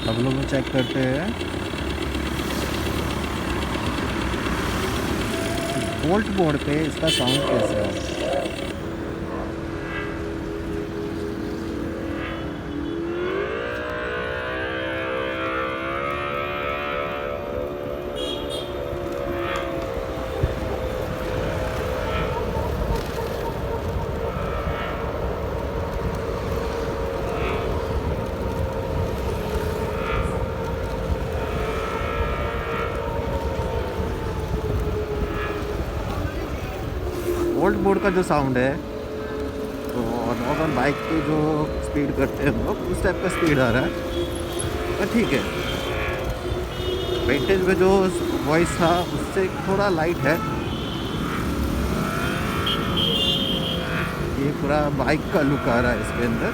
अब लोग चेक करते हैं वोल्ट बोर्ड पे इसका साउंड कैसे है। वोल्ट बोर्ड का जो साउंड है, तो नॉर्मल बाइक पे जो स्पीड करते हैं हम लोग उस टाइप का स्पीड आ रहा है। पर ठीक है, वेंटेज में जो वॉइस था उससे थोड़ा लाइट है। ये पूरा बाइक का लुक आ रहा है इसके अंदर।